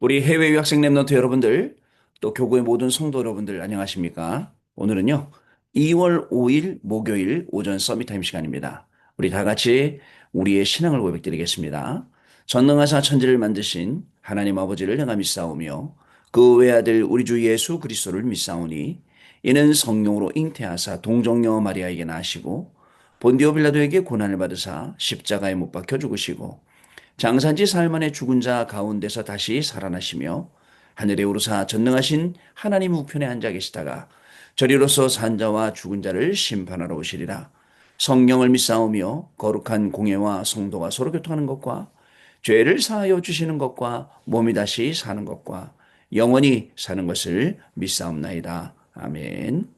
우리 해외 유학생 랩런트 여러분들, 또 교구의 모든 성도 여러분들 안녕하십니까? 오늘은요, 2월 5일 목요일 오전 서밋타임 시간입니다. 우리 다 같이 우리의 신앙을 고백드리겠습니다. 전능하사 천지를 만드신 하나님 아버지를 내가 믿사오며 그 외아들 우리 주 예수 그리스도를 믿사오니 이는 성령으로 잉태하사 동정녀 마리아에게 나시고 본디오 빌라도에게 고난을 받으사 십자가에 못 박혀 죽으시고 장사지 사흘 만에 죽은 자 가운데서 다시 살아나시며 하늘에 오르사 전능하신 하나님 우편에 앉아 계시다가 저리로서 산 자와 죽은 자를 심판하러 오시리라. 성령을 믿사오며 거룩한 공예와 성도가 서로 교통하는 것과 죄를 사하여 주시는 것과 몸이 다시 사는 것과 영원히 사는 것을 믿사옵나이다. 아멘.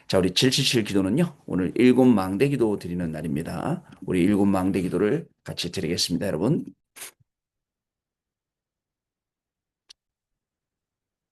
자, 우리 777 기도는요, 오늘 일곱 망대 기도 드리는 날입니다. 우리 일곱 망대 기도를 같이 드리겠습니다, 여러분.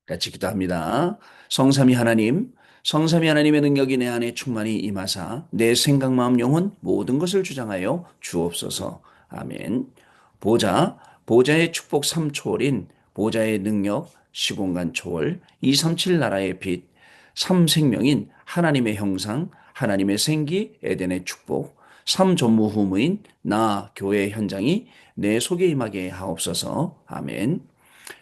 같이 기도합니다. 성삼위 하나님의 능력이 내 안에 충만히 임하사 내 생각, 마음, 영혼 모든 것을 주장하여 주옵소서. 아멘. 보좌의 축복 3초월인 보좌의 능력, 시공간 초월, 237 나라의 빛, 삼생명인 하나님의 형상, 하나님의 생기, 에덴의 축복, 삼전무후무인 나 교회 현장이 내 속에 임하게 하옵소서. 아멘.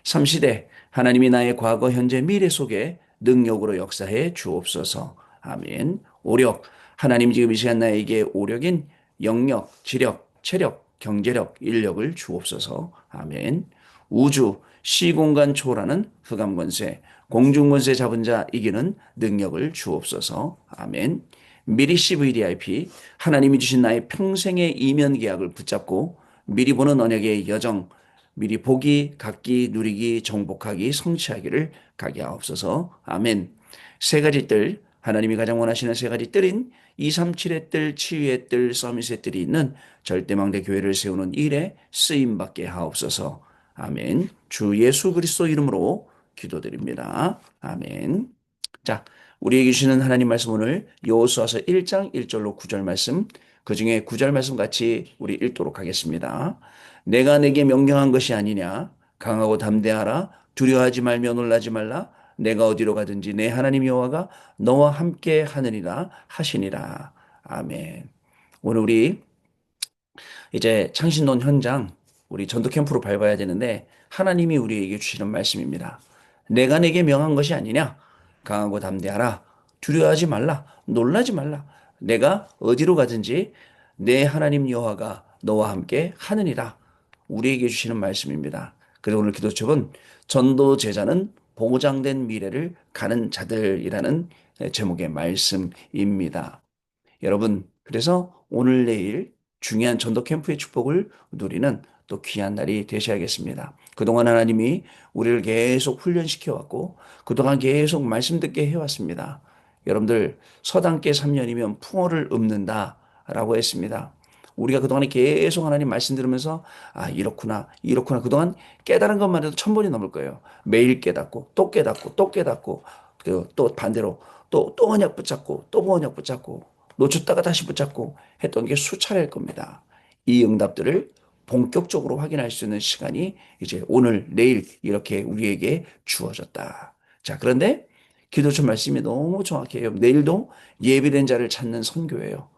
삼시대 하나님이 나의 과거, 현재, 미래 속에 능력으로 역사해 주옵소서. 아멘. 오력 하나님 지금 이 시간 나에게 오력인 영력, 지력, 체력, 경제력, 인력을 주옵소서. 아멘. 우주 시공간 초월하는 흑암 권세, 공중 권세 잡은 자 이기는 능력을 주옵소서. 아멘. 미리 CVDIP 하나님이 주신 나의 평생의 이면 계약을 붙잡고 미리 보는 언약의 여정 미리 보기, 갖기, 누리기, 정복하기, 성취하기를 가게 하옵소서. 아멘. 세 가지 뜰, 하나님이 가장 원하시는 세 가지 뜰인 237의 뜰, 치유의 뜰, 서밋의 뜰이 있는 절대망대 교회를 세우는 일에 쓰임받게 하옵소서. 아멘. 주 예수 그리스도 이름으로 기도드립니다. 아멘. 자, 우리에게 주시는 하나님 말씀 오늘 여호수아서 1장 1절로 9절 말씀, 그중에 9절 말씀 같이 우리 읽도록 하겠습니다. 내가 내게 명령한 것이 아니냐? 강하고 담대하라. 두려워하지 말며 놀라지 말라. 내가 어디로 가든지 내 하나님 여호와가 너와 함께 하느니라 하시니라. 아멘. 오늘 우리 이제 창신론 현장 우리 전도 캠프로 밟아야 되는데 하나님이 우리에게 주시는 말씀입니다. 내가 내게 명한 것이 아니냐? 강하고 담대하라. 두려워하지 말라. 놀라지 말라. 내가 어디로 가든지 내 하나님 여호와가 너와 함께 하느니라. 우리에게 주시는 말씀입니다. 그래서 오늘 기도책은 전도 제자는 보장된 미래를 가는 자들이라는 제목의 말씀입니다. 여러분, 그래서 오늘 내일 중요한 전도 캠프의 축복을 누리는 또 귀한 날이 되셔야겠습니다. 그동안 하나님이 우리를 계속 훈련시켜 왔고 그동안 계속 말씀 듣게 해왔습니다. 여러분들 서당계 3년이면 풍어를 읊는다라고 했습니다. 우리가 그동안에 계속 하나님 말씀 들으면서 아 이렇구나 이렇구나 그동안 깨달은 것만 해도 1000번이 넘을 거예요. 매일 깨닫고 또 깨닫고 또 깨닫고 또 반대로 또 언약 붙잡고 또 언약 붙잡고 놓쳤다가 다시 붙잡고 했던 게 수차례일 겁니다. 이 응답들을 본격적으로 확인할 수 있는 시간이 이제 오늘, 내일 이렇게 우리에게 주어졌다. 자, 그런데 기도처 말씀이 너무 정확해요. 내일도 예비된 자를 찾는 선교예요.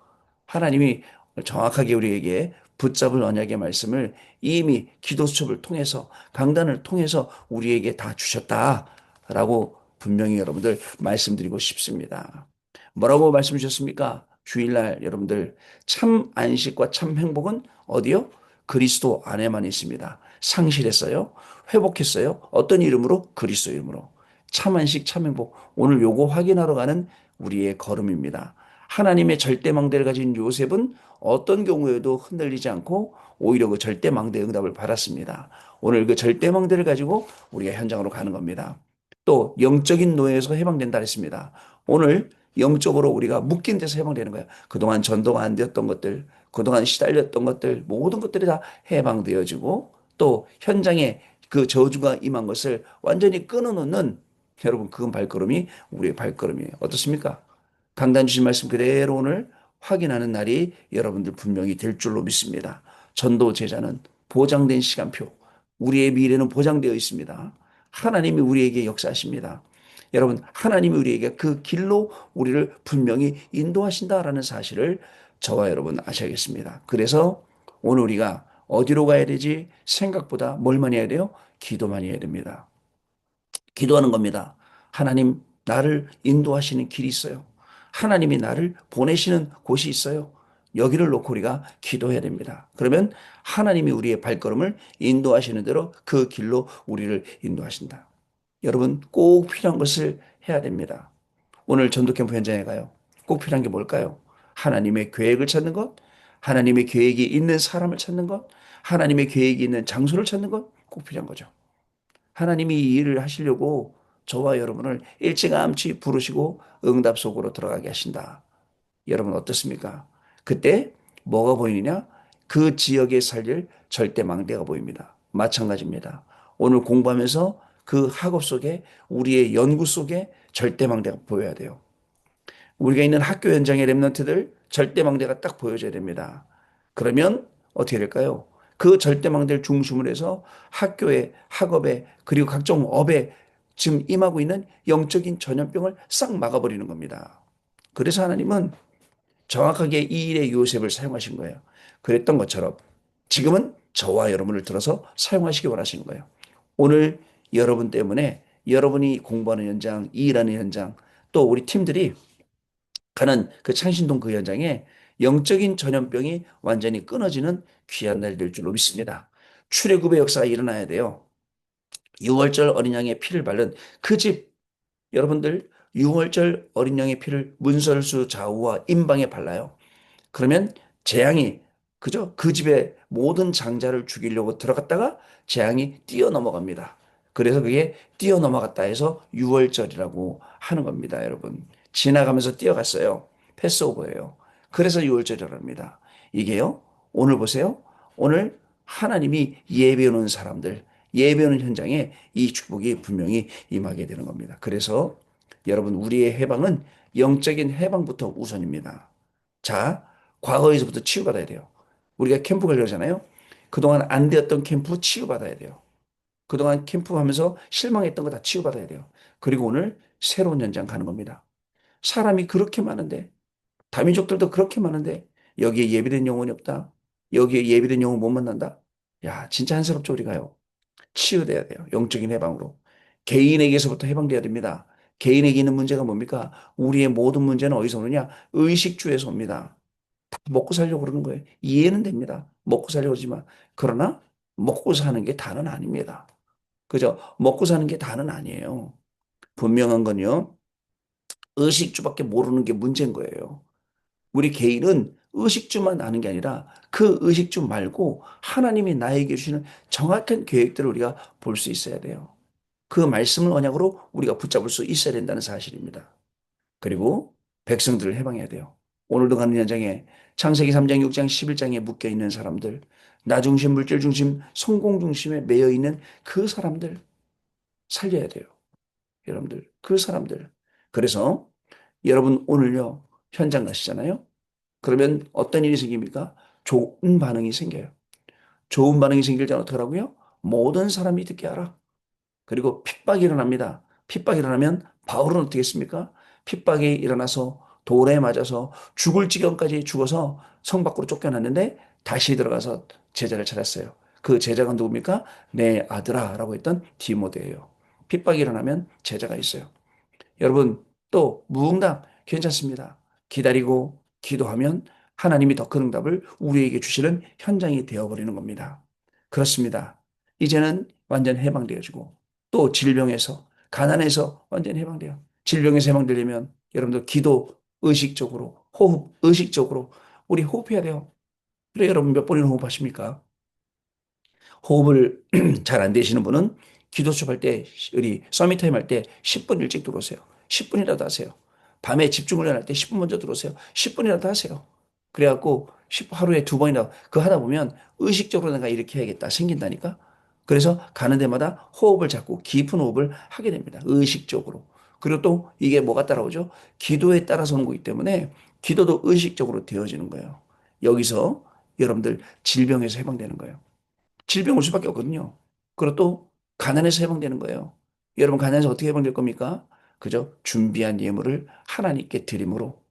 하나님이 정확하게 우리에게 붙잡을 언약의 말씀을 이미 기도수첩을 통해서 강단을 통해서 우리에게 다 주셨다라고 분명히 여러분들 말씀드리고 싶습니다. 뭐라고 말씀 주셨습니까? 주일날 여러분들 참 안식과 참 행복은 어디요? 그리스도 안에만 있습니다. 상실했어요? 회복했어요? 어떤 이름으로? 그리스도 이름으로. 참 안식, 참 행복. 오늘 요거 확인하러 가는 우리의 걸음입니다. 하나님의 절대망대를 가진 요셉은 어떤 경우에도 흔들리지 않고 오히려 그 절대망대의 응답을 받았습니다. 오늘 그 절대망대를 가지고 우리가 현장으로 가는 겁니다. 또 영적인 노예에서 해방된다 했습니다. 오늘 영적으로 우리가 묶인 데서 해방되는 거예요. 그동안 전도가 안 되었던 것들, 그동안 시달렸던 것들, 모든 것들이 다 해방되어지고 또 현장에 그 저주가 임한 것을 완전히 끊어놓는 여러분 그건 발걸음이 우리의 발걸음이에요. 어떻습니까? 강단 주신 말씀 그대로 오늘 확인하는 날이 여러분들 분명히 될 줄로 믿습니다. 전도 제자는 보장된 시간표, 우리의 미래는 보장되어 있습니다. 하나님이 우리에게 역사하십니다. 여러분, 하나님이 우리에게 그 길로 우리를 분명히 인도하신다라는 사실을 저와 여러분 아셔야겠습니다. 그래서 오늘 우리가 어디로 가야 되지? 생각보다 뭘 많이 해야 돼요? 기도 많이 해야 됩니다. 기도하는 겁니다. 하나님, 나를 인도하시는 길이 있어요. 하나님이 나를 보내시는 곳이 있어요. 여기를 놓고 우리가 기도해야 됩니다. 그러면 하나님이 우리의 발걸음을 인도하시는 대로 그 길로 우리를 인도하신다. 여러분, 꼭 필요한 것을 해야 됩니다. 오늘 전도캠프 현장에 가요. 꼭 필요한 게 뭘까요? 하나님의 계획을 찾는 것, 하나님의 계획이 있는 사람을 찾는 것, 하나님의 계획이 있는 장소를 찾는 것, 꼭 필요한 거죠. 하나님이 이 일을 하시려고 저와 여러분을 일찌감치 부르시고 응답 속으로 들어가게 하신다. 여러분 어떻습니까? 그때 뭐가 보이느냐? 그 지역에 살릴 절대망대가 보입니다. 마찬가지입니다. 오늘 공부하면서 그 학업 속에 우리의 연구 속에 절대망대가 보여야 돼요. 우리가 있는 학교 현장의 랩런트들 절대망대가 딱 보여줘야 됩니다. 그러면 어떻게 될까요? 그 절대망대를 중심으로 해서 학교에, 학업에, 그리고 각종 업에 지금 임하고 있는 영적인 전염병을 싹 막아버리는 겁니다. 그래서 하나님은 정확하게 이 일에 요셉을 사용하신 거예요. 그랬던 것처럼 지금은 저와 여러분을 들어서 사용하시기 원하시는 거예요. 오늘 여러분 때문에 여러분이 공부하는 현장, 일하는 현장, 또 우리 팀들이 가는 그 창신동 그 현장에 영적인 전염병이 완전히 끊어지는 귀한 날 될 줄로 믿습니다. 출애굽의 역사가 일어나야 돼요. 6월절 어린 양의 피를 바른 그 집, 여러분들 6월절 어린 양의 피를 문설수 좌우와 임방에 발라요. 그러면 재앙이 그죠? 그 집의 모든 장자를 죽이려고 들어갔다가 재앙이 뛰어넘어갑니다. 그래서 그게 뛰어넘어갔다 해서 6월절이라고 하는 겁니다, 여러분. 지나가면서 뛰어갔어요. 패스오버예요. 그래서 6월절이라고 합니다. 이게요. 오늘 보세요. 오늘 하나님이 예배해 놓은 사람들, 예배해 놓은 현장에 이 축복이 분명히 임하게 되는 겁니다. 그래서 여러분 우리의 해방은 영적인 해방부터 우선입니다. 자, 과거에서부터 치유받아야 돼요. 우리가 캠프 가려잖아요. 그동안 안 되었던 캠프 치유받아야 돼요. 그동안 캠프하면서 실망했던 거 다 치유받아야 돼요. 그리고 오늘 새로운 현장 가는 겁니다. 사람이 그렇게 많은데, 다민족들도 그렇게 많은데, 여기에 예비된 영혼이 없다. 여기에 예비된 영혼 못 만난다. 야, 진짜 한스럽죠, 우리가요. 치유돼야 돼요. 영적인 해방으로. 개인에게서부터 해방돼야 됩니다. 개인에게 있는 문제가 뭡니까? 우리의 모든 문제는 어디서 오느냐? 의식주에서 옵니다. 먹고 살려고 그러는 거예요. 이해는 됩니다. 먹고 살려고 그러지만. 그러나 먹고 사는 게 다는 아닙니다. 그죠? 먹고 사는 게 다는 아니에요. 분명한 건요. 의식주밖에 모르는 게 문제인 거예요. 우리 개인은 의식주만 아는 게 아니라 그 의식주 말고 하나님이 나에게 주시는 정확한 계획들을 우리가 볼 수 있어야 돼요. 그 말씀을 언약으로 우리가 붙잡을 수 있어야 된다는 사실입니다. 그리고 백성들을 해방해야 돼요. 오늘도 가는 현장에 창세기 3장, 6장, 11장에 묶여 있는 사람들, 나 중심, 물질 중심, 성공 중심에 매여 있는 그 사람들 살려야 돼요. 여러분들, 그 사람들. 그래서 여러분 오늘요, 현장 가시잖아요. 그러면 어떤 일이 생깁니까? 좋은 반응이 생겨요. 좋은 반응이 생길 때는 어떻게 하라고요? 모든 사람이 듣게 하라. 그리고 핍박이 일어납니다. 핍박이 일어나면 바울은 어떻게 했습니까? 핍박이 일어나서 돌에 맞아서 죽을 지경까지 죽어서 성 밖으로 쫓겨났는데 다시 들어가서 제자를 찾았어요. 그 제자가 누굽니까? 내 아들아 라고 했던 디모데예요. 핍박이 일어나면 제자가 있어요. 여러분 또 무응답 괜찮습니다. 기다리고 기도하면 하나님이 더 큰 응답을 우리에게 주시는 현장이 되어버리는 겁니다. 그렇습니다. 이제는 완전 해방되어지고 또 질병에서 가난에서 완전 해방돼요. 질병에서 해방되려면 여러분들 기도 의식적으로 호흡 의식적으로 우리 호흡해야 돼요. 그래 여러분 몇 번이나 호흡하십니까? 호흡을 잘 안 되시는 분은 기도 수업할 때, 우리 서밋타임 할 때 10분 일찍 들어오세요. 10분이라도 하세요. 밤에 집중 훈련할 때 10분 먼저 들어오세요. 10분이라도 하세요. 그래갖고 하루에 두 번이나 그 하다 보면 의식적으로 내가 이렇게 해야겠다 생긴다니까. 그래서 가는 데마다 호흡을 잡고 깊은 호흡을 하게 됩니다. 의식적으로. 그리고 또 이게 뭐가 따라오죠? 기도에 따라서 오는 거기 때문에 기도도 의식적으로 되어지는 거예요. 여기서 여러분들 질병에서 해방되는 거예요. 질병 올 수밖에 없거든요. 그리고 또 가난에서 해방되는 거예요. 여러분 가난에서 어떻게 해방될 겁니까? 그죠? 준비한 예물을 하나님께 드림으로,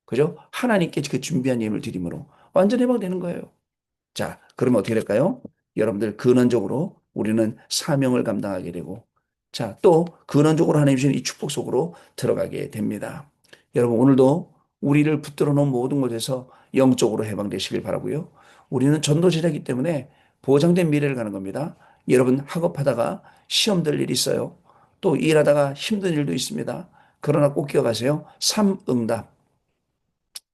그죠? 하나님께 그 준비한 예물을 드림으로 완전 해방되는 거예요. 자, 그러면 어떻게 될까요? 여러분들 근원적으로 우리는 사명을 감당하게 되고, 자, 또 근원적으로 하나님 주신 이 축복 속으로 들어가게 됩니다. 여러분, 오늘도 우리를 붙들어 놓은 모든 것에서 영적으로 해방되시길 바라고요. 우리는 전도제자이기 때문에 보장된 미래를 가는 겁니다. 여러분, 학업하다가 시험 들 일이 있어요. 또 일하다가 힘든 일도 있습니다. 그러나 꼭 기억하세요. 삼응답.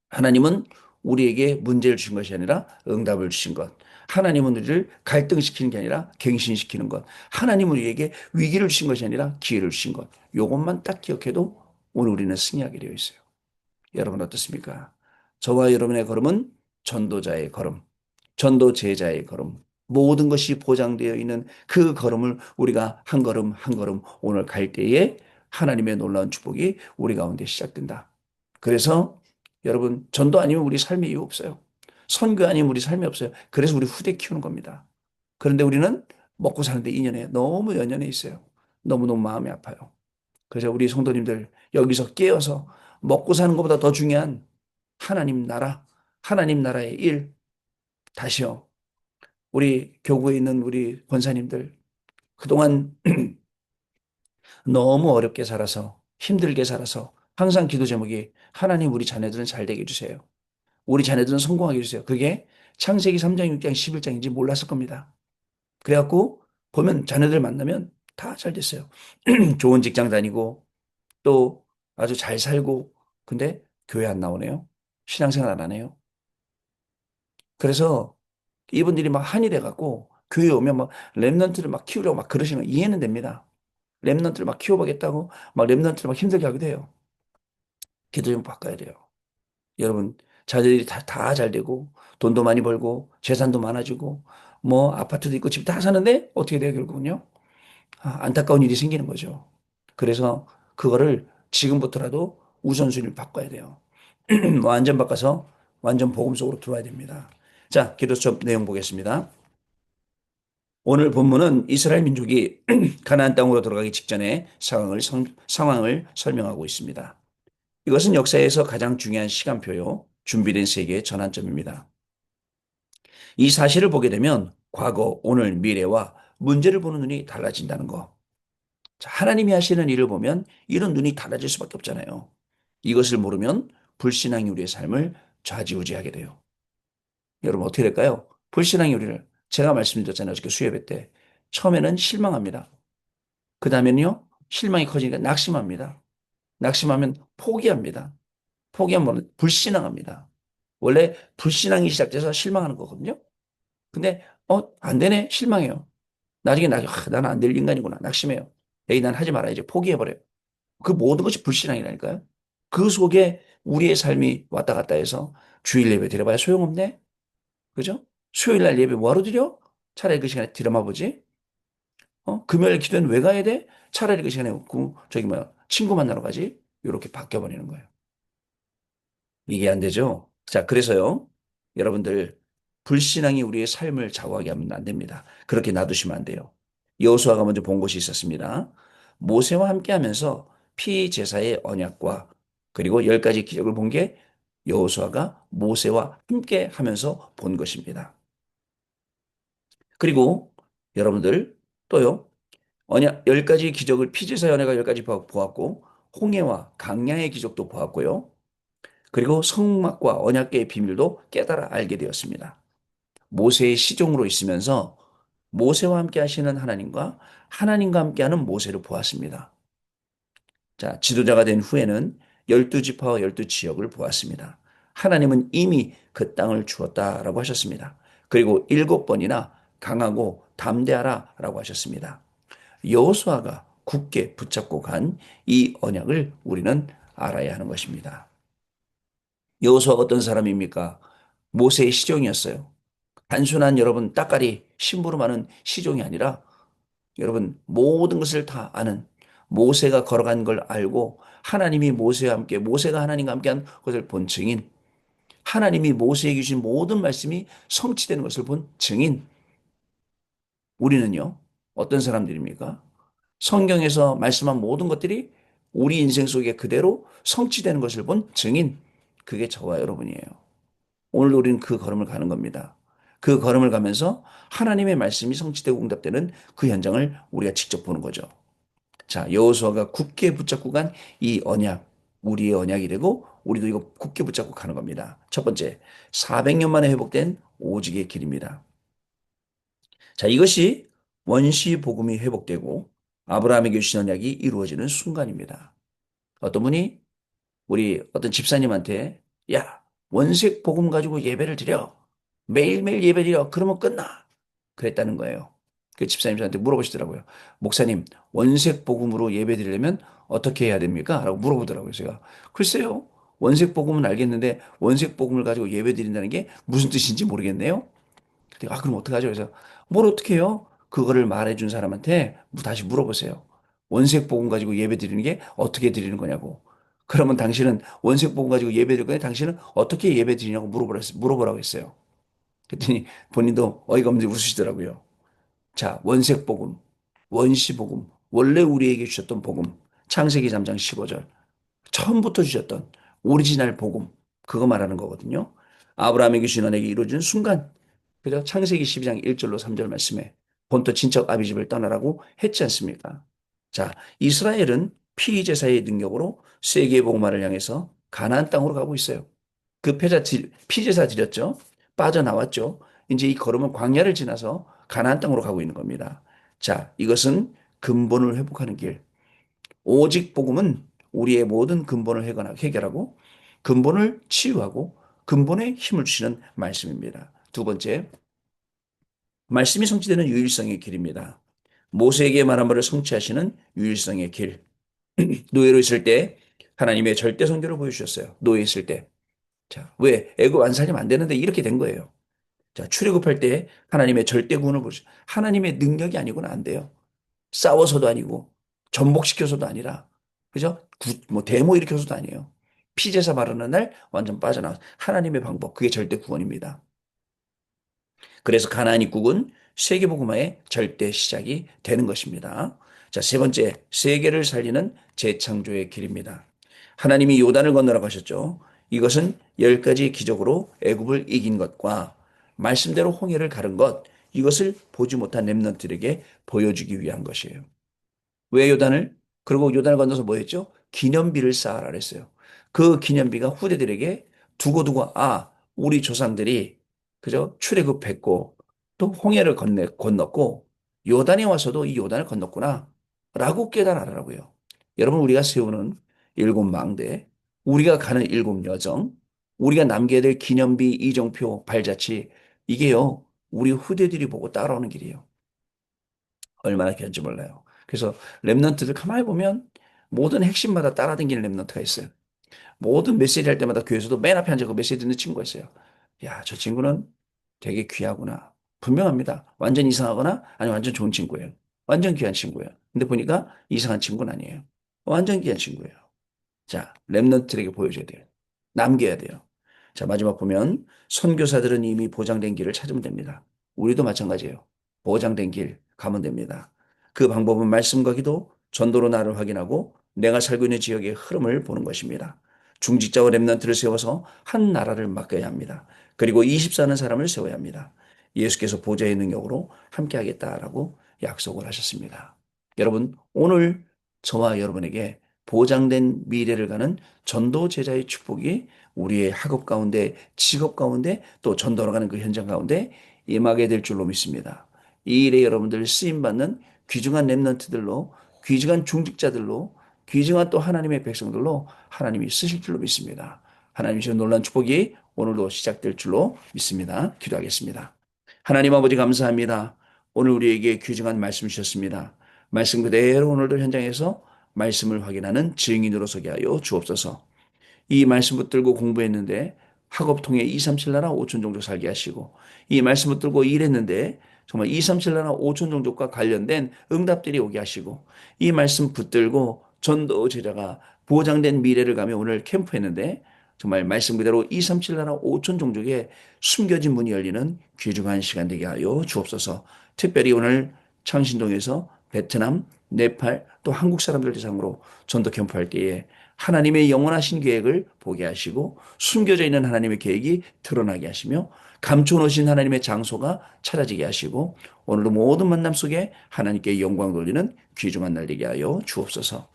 하나님은 우리에게 문제를 주신 것이 아니라 응답을 주신 것. 하나님은 우리를 갈등시키는 게 아니라 갱신시키는 것. 하나님은 우리에게 위기를 주신 것이 아니라 기회를 주신 것. 이것만 딱 기억해도 오늘 우리는 승리하게 되어 있어요. 여러분 어떻습니까? 저와 여러분의 걸음은 전도자의 걸음, 전도제자의 걸음, 모든 것이 보장되어 있는 그 걸음을 우리가 한 걸음 한 걸음 오늘 갈 때에 하나님의 놀라운 축복이 우리 가운데 시작된다. 그래서 여러분 전도 아니면 우리 삶에 이유 없어요. 선교 아니면 우리 삶이 없어요. 그래서 우리 후대 키우는 겁니다. 그런데 우리는 먹고 사는데 인연에 너무 연연해 있어요. 너무너무 마음이 아파요. 그래서 우리 성도님들 여기서 깨어서 먹고 사는 것보다 더 중요한 하나님 나라, 하나님 나라의 일, 다시요. 우리 교구에 있는 우리 권사님들 그동안 너무 어렵게 살아서 힘들게 살아서 항상 기도 제목이 하나님 우리 자녀들은 잘 되게 해주세요. 우리 자녀들은 성공하게 해주세요. 그게 창세기 3장, 6장, 11장인지 몰랐을 겁니다. 그래갖고 보면 자녀들 만나면 다 잘 됐어요. 좋은 직장 다니고 또 아주 잘 살고 근데 교회 안 나오네요. 신앙생활 안 하네요. 그래서 이분들이 막 한이 돼갖고 교회 오면 막 랩런트를 막 키우려고 막 그러시는 거 이해는 됩니다. 랩런트를 막 키워보겠다고 막 랩런트를 막 힘들게 하기도 해요. 기도 좀 바꿔야 돼요. 여러분 자녀들이 다 잘 되고 돈도 많이 벌고 재산도 많아지고 뭐 아파트도 있고 집 다 사는데 어떻게 돼요 결국은요? 안타까운 일이 생기는 거죠. 그래서 그거를 지금부터라도 우선순위를 바꿔야 돼요. 완전 바꿔서 완전 복음 속으로 들어와야 됩니다. 자, 기도 수업 내용 보겠습니다. 오늘 본문은 이스라엘 민족이 가나안 땅으로 들어가기 직전의 상황을 설명하고 있습니다. 이것은 역사에서 가장 중요한 시간표요. 준비된 세계의 전환점입니다. 이 사실을 보게 되면 과거, 오늘, 미래와 문제를 보는 눈이 달라진다는 거. 자, 하나님이 하시는 일을 보면 이런 눈이 달라질 수밖에 없잖아요. 이것을 모르면 불신앙이 우리의 삶을 좌지우지하게 돼요. 여러분 어떻게 될까요? 불신앙이 우리를 제가 말씀드렸잖아요. 어저께 수요예 때. 처음에는 실망합니다. 그 다음에는요. 실망이 커지니까 낙심합니다. 낙심하면 포기합니다. 포기하면 불신앙합니다. 원래 불신앙이 시작돼서 실망하는 거거든요. 근데 안 되네. 실망해요. 나중에 나는 안 될 인간이구나. 낙심해요. 에이 난 하지 말아야지. 포기해버려요. 그 모든 것이 불신앙이라니까요. 그 속에 우리의 삶이 왔다 갔다 해서 주일 예배 드려봐야 소용없네. 그죠? 수요일 날 예배 뭐하러 드려? 차라리 그 시간에 드라마 보지. 금요일 기도는 왜 가야 돼? 차라리 그 시간에 저기 뭐야 친구 만나러 가지. 이렇게 바뀌어버리는 거예요. 이게 안 되죠. 자, 그래서요. 여러분들 불신앙이 우리의 삶을 좌우하게 하면 안 됩니다. 그렇게 놔두시면 안 돼요. 여호수아가 먼저 본 것이 있었습니다. 모세와 함께하면서 피제사의 언약과 그리고 10가지 기적을 본 게 여호수아가 모세와 함께하면서 본 것입니다. 그리고 여러분들 또요. 언약 10가지 기적을 피제사의 언약을 10가지 보았고 홍해와 강야의 기적도 보았고요. 그리고 성막과 언약궤의 비밀도 깨달아 알게 되었습니다. 모세의 시종으로 있으면서 모세와 함께 하시는 하나님과 하나님과 함께하는 모세를 보았습니다. 자, 지도자가 된 후에는 12지파와 12지역을 보았습니다. 하나님은 이미 그 땅을 주었다라고 하셨습니다. 그리고 7번이나 강하고 담대하라라고 하셨습니다. 여호수아가 굳게 붙잡고 간 이 언약을 우리는 알아야 하는 것입니다. 여호수아가 어떤 사람입니까? 모세의 시종이었어요. 단순한 여러분 따까리 심부름하는 시종이 아니라 여러분 모든 것을 다 아는 모세가 걸어간 걸 알고 하나님이 모세와 함께 모세가 하나님과 함께한 것을 본 증인 하나님이 모세에게 주신 모든 말씀이 성취되는 것을 본 증인 우리는요. 어떤 사람들입니까? 성경에서 말씀한 모든 것들이 우리 인생 속에 그대로 성취되는 것을 본 증인. 그게 저와 여러분이에요. 오늘 우리는 그 걸음을 가는 겁니다. 그 걸음을 가면서 하나님의 말씀이 성취되고 응답되는 그 현장을 우리가 직접 보는 거죠. 자, 여호수아가 굳게 붙잡고 간 이 언약, 우리의 언약이 되고 우리도 이거 굳게 붙잡고 가는 겁니다. 첫 번째, 400년 만에 회복된 오직의 길입니다. 자, 이것이 원시 복음이 회복되고 아브라함에게 주신 언약이 이루어지는 순간입니다. 어떤 분이 우리 어떤 집사님한테 야, 원색 복음 가지고 예배를 드려. 매일매일 예배 드려. 그러면 끝나. 그랬다는 거예요. 그 집사님 저한테 물어보시더라고요. 목사님, 원색 복음으로 예배 드리려면 어떻게 해야 됩니까? 라고 물어보더라고요. 제가 글쎄요. 원색 복음은 알겠는데 원색 복음을 가지고 예배 드린다는 게 무슨 뜻인지 모르겠네요. 그랬더니 그럼 어떡하죠? 그래서 뭘 어떻게 해요? 그거를 말해준 사람한테 다시 물어보세요. 원색 복음 가지고 예배 드리는 게 어떻게 드리는 거냐고. 그러면 당신은 원색 복음 가지고 예배 드릴 거냐? 당신은 어떻게 예배 드리냐고 물어보라고 했어요. 그랬더니 본인도 어이가 없는데 웃으시더라고요. 자, 원색 복음, 원시 복음, 원래 우리에게 주셨던 복음, 창세기 3장 15절. 처음부터 주셨던 오리지널 복음, 그거 말하는 거거든요. 아브라함에게 주신 언약이 이루어진 순간, 그죠? 창세기 12장 1절로 3절 말씀에 본토 친척 아비집을 떠나라고 했지 않습니까? 자, 이스라엘은 피제사의 능력으로 세계 복음화를 향해서 가나안 땅으로 가고 있어요. 그 피제사 드렸죠. 빠져나왔죠. 이제 이 걸음은 광야를 지나서 가나안 땅으로 가고 있는 겁니다. 자, 이것은 근본을 회복하는 길. 오직 복음은 우리의 모든 근본을 해결하고 근본을 치유하고 근본에 힘을 주시는 말씀입니다. 두 번째, 말씀이 성취되는 유일성의 길입니다. 모세에게 말한 바를 성취하시는 유일성의 길. 노예로 있을 때 하나님의 절대 성결을 보여주셨어요. 노예 있을 때. 자, 왜? 애굽 안 살리면 안 되는데 이렇게 된 거예요. 자, 출애굽할 때 하나님의 절대 구원을 보여주셨어요. 하나님의 능력이 아니고는 안 돼요. 싸워서도 아니고 전복시켜서도 아니라 그죠? 뭐 데모 일으켜서도 아니에요. 피제사 바르는 날 완전 빠져나와 하나님의 방법 그게 절대 구원입니다. 그래서 가나안 입국은 세계복음화의 절대 시작이 되는 것입니다. 자, 세 번째, 세계를 살리는 재창조의 길입니다. 하나님이 요단을 건너라고 하셨죠. 이것은 10가지 기적으로 애굽을 이긴 것과 말씀대로 홍해를 가른 것, 이것을 보지 못한 렘넌트들에게 보여주기 위한 것이에요. 왜 요단을? 그리고 요단을 건너서 뭐 했죠? 기념비를 쌓아라 그랬어요. 그 기념비가 후대들에게 두고두고 우리 조상들이 그죠? 출애굽했고 또 홍해를 건넜고 요단에 와서도 이 요단을 건넜구나 라고 깨달아라고요. 여러분 우리가 세우는 일곱 망대, 우리가 가는 일곱 여정, 우리가 남겨야 될 기념비, 이정표, 발자취 이게요. 우리 후대들이 보고 따라오는 길이에요. 얼마나 귀한지 몰라요. 그래서 랩런트들 가만히 보면 모든 핵심마다 따라다니는 랩런트가 있어요. 모든 메시지 할 때마다 교회에서도 맨 앞에 앉아서 메시지 듣는 친구가 있어요. 야, 저 친구는 되게 귀하구나. 분명합니다. 완전 이상하거나 아니 완전 좋은 친구예요. 완전 귀한 친구예요. 근데 보니까 이상한 친구는 아니에요. 완전 귀한 친구예요. 자, 랩런트들에게 보여줘야 돼요. 남겨야 돼요. 자, 마지막 보면 선교사들은 이미 보장된 길을 찾으면 됩니다. 우리도 마찬가지예요. 보장된 길 가면 됩니다. 그 방법은 말씀과 기도, 전도로 나를 확인하고 내가 살고 있는 지역의 흐름을 보는 것입니다. 중직자와 랩런트를 세워서 한 나라를 맡겨야 합니다. 그리고 24는 사람을 세워야 합니다. 예수께서 보좌의 능력으로 함께 하겠다라고 약속을 하셨습니다. 여러분, 오늘 저와 여러분에게 보장된 미래를 가는 전도 제자의 축복이 우리의 학업 가운데, 직업 가운데, 또 전도로 가는 그 현장 가운데 임하게 될 줄로 믿습니다. 이 일에 여러분들 쓰임받는 귀중한 랩런트들로, 귀중한 중직자들로, 귀중한 또 하나님의 백성들로 하나님이 쓰실 줄로 믿습니다. 하나님이 주신 놀라운 축복이 오늘도 시작될 줄로 믿습니다. 기도하겠습니다. 하나님 아버지 감사합니다. 오늘 우리에게 귀중한 말씀 주셨습니다. 말씀 그대로 오늘도 현장에서 말씀을 확인하는 증인으로 서게 하여 주옵소서. 이 말씀 붙들고 공부했는데 학업 통해 237 나라 5천 종족 살게 하시고 이 말씀 붙들고 일했는데 정말 237 나라 5천 종족과 관련된 응답들이 오게 하시고 이 말씀 붙들고 전도 제자가 보장된 미래를 가며 오늘 캠프했는데 정말 말씀 그대로 237 나라 5천 종족에 숨겨진 문이 열리는 귀중한 시간 되게 하여 주옵소서. 특별히 오늘 창신동에서 베트남, 네팔, 또 한국 사람들 대상으로 전도 캠프할 때에 하나님의 영원하신 계획을 보게 하시고 숨겨져 있는 하나님의 계획이 드러나게 하시며 감춰놓으신 하나님의 장소가 찾아지게 하시고 오늘도 모든 만남 속에 하나님께 영광 돌리는 귀중한 날 되게 하여 주옵소서.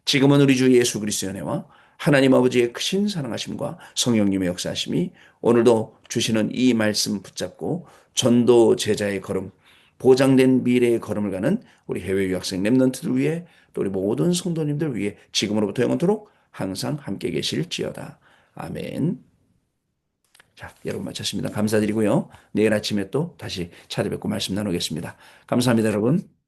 지금은 우리 주 예수 그리스도의 은혜와 하나님 아버지의 크신 사랑하심과 성령님의 역사하심이 오늘도 주시는 이 말씀 붙잡고 전도 제자의 걸음, 보장된 미래의 걸음을 가는 우리 해외 유학생 랩런트들 위해 또 우리 모든 성도님들 위해 지금으로부터 영원토록 항상 함께 계실지어다. 아멘. 자, 여러분 마쳤습니다. 감사드리고요. 내일 아침에 또 다시 찾아뵙고 말씀 나누겠습니다. 감사합니다, 여러분.